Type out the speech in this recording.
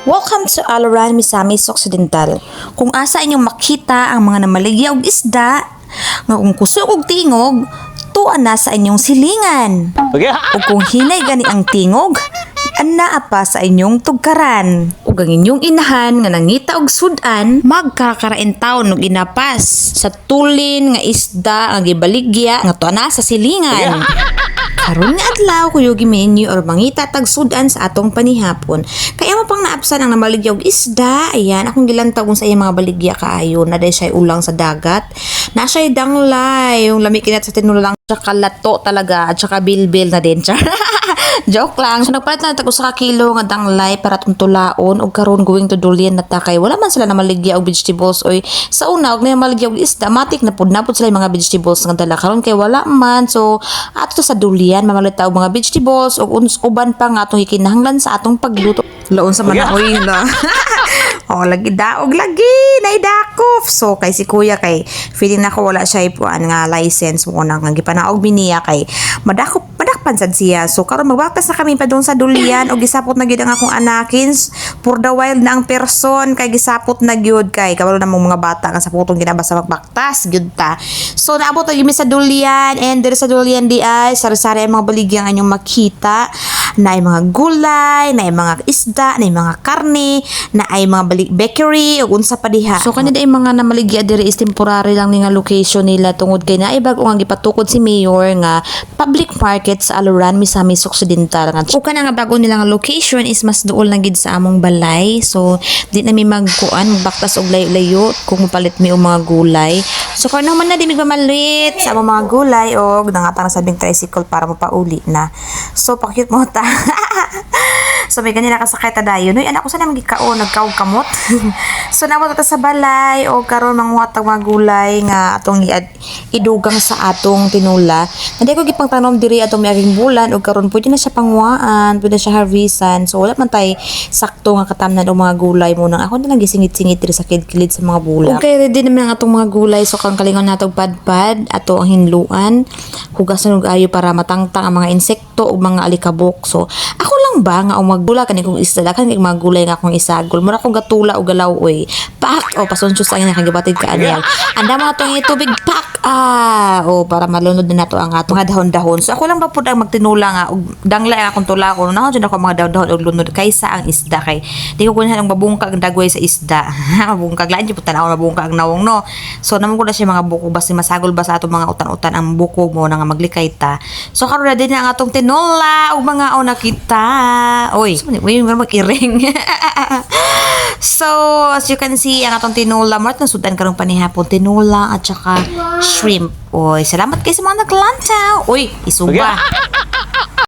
Welcome to Aluran, Misamis Occidental. Kung asa inyong makita ang mga namaligya og isda, nga kung kusog og tingog, tuan na sa inyong silingan. O kung hinay gani ang tingog, anaa pa sa inyong tugkaran. Ug ang inyong inahan nga nangita og sudan, magkakarain taon og inapas sa tulin nga isda nga gibaligya nga tuan na sa silingan. Karon nga adlaw kuyo gimenyo or mangita tag sudan sa atong panihapon. Kaya mo pang naapsan ang namaligya og isda. Ayan, akong gilantaw kung sa iyang mga baligya kaayo na day siya ulang sa dagat. Na siya danglay, yung lami kinat sa tinulang tsaka lato talaga at saka bilbil na din. Joke lang. So nagpalit na tag usa ka kilo nga danglay para tuntulaon og karon going to dulyan na takay. Wala man sila na maligya og vegetables oy. Sa una og na maligya og isda, matik na pud sila yung mga vegetables nga dala karon kay wala man. So ato sa dulyan mamalita og mga vegetables og uban pa nga atong ikinahanglan sa atong pagluto. Laon sa manaoy na. Oh, lagi daog lagi naidakop. So kay si kuya kay feeling nako wala siya ipuan nga license mo nang gipanaog biniya kay madakpan sad siya. So karon magbaktas na kami pa doon sa dulyan og gisapot na gyud ang akong anakin for the while na ang person kay gisapot na gyud kay kabalo na mong mga bata nga sa putong ginabasa magbaktas gyud ta. So naabot na gyud sa dulyan and there sa dulyan di ay sari-sari ang mga baligya nga inyong makita. Na ay mga gulay, na ay mga isda, na ay mga karne, na ay mga bakery ug unsa pa diha. So kanina ay mga namaligya diri is temporary lang ni nga location nila tungod kay na ay bag-o nga gipatukod si mayor nga public market sa Aluran, Misamis Occidental. Ug kana nga bag-o nila nga location is mas duol na gid sa among balay. So di na mi magkuan magbaktas og layo-layo kung mapalit mi og mga gulay. So kung naman na di mi mamalit sa among mga gulay og nangatang sabing tricycle para mapauli na. So pakit mo ta. So may ganyan nakasakay ta dayon. Uy, anak ko sa naman gikaon nagkaog kamot. So namo ta sa balay o karon manguhat og mga gulay nga atong idugang sa atong tinula. Hindi ko gipang tanom diri atong miaging bulan og karon pwede na siya pangwaan, pwede na siya harvestan. So wala man tay sakto nga katamnan og mga gulay mo nang ako na lang gisingit-singit diri sa kilid sa mga bulak. Okay, ready naman ang atong mga gulay. So kang kalingon nato padpad ato ang hinluan. Hugasan og ayo para matangtang ang mga insekto o mga alikabok. So ako lang ba nga o maggula kani kung isda kan kay mga gulay nga akong isagol mura akong gatula o galaw oy pak o pasunsos ang ina kang gibatid ka anyal anda mga tong tubig pak o para malunod na nato ang atong mga dahon-dahon. So ako lang ba pud ang magtinula nga og danglay ang akong tula ko na ako mga dahon-dahon og lunod kaysa ang isda kay di ko kunan ang mabungkag ang dagway sa isda. Mabungkag lang jud tanaw mabungkag ang nawong no. So namo ko na siya mga buko basi masagol ba sa atong mga utan-utan ang buko mo nga maglikay ta. So karon na din ang atong tinola og mga o nakita. Oy, may mag-iring. So, as you can see, ang atong tinola, marat na sudan karong panihapon, tinola at saka shrimp. Oy, salamat kayo sa mga naglantaw. Oy, isuba.